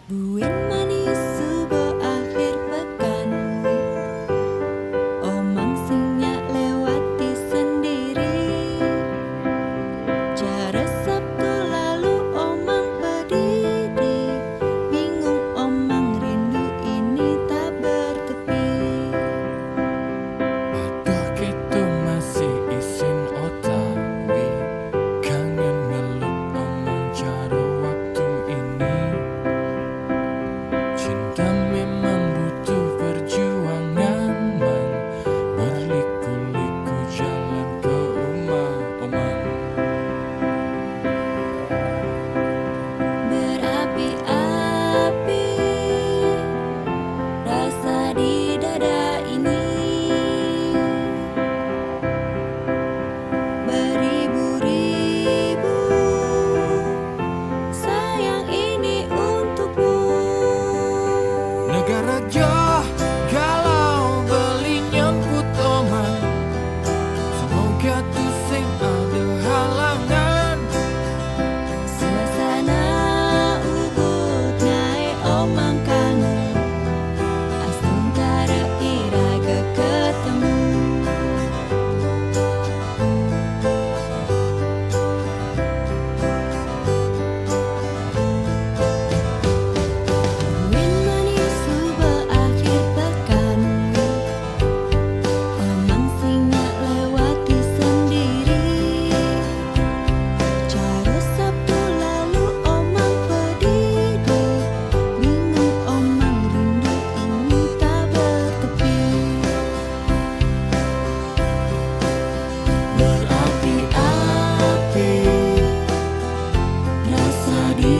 Buin manis subuh akhir pekan, omang sinyak lewati sendiri. Cara Sabtu lalu omang berdiri, bingung omang rindu ini tak bertepi. Aduh gitu masih isin otawi, kangen ngeluk omong cara waktu ini. Cinta memang butuh perjuangan, man, berliku-liku jalan ke rumah omang. Berapi-api rasa di dada ini, beribu-ribu sayang ini untukmu. Negara jauh galau beli nyemput omang, semoga tuh sing ada halangan. Suasana ubud ngai omang kangen, asung tara iraga ketemu. Buin manis subuh akhir pekan, omang sinyak lewati sendiri. Cara Sabtu lalu omang berdiri, bingung omang rindu ini tak bertepi. Berapi-api rasa di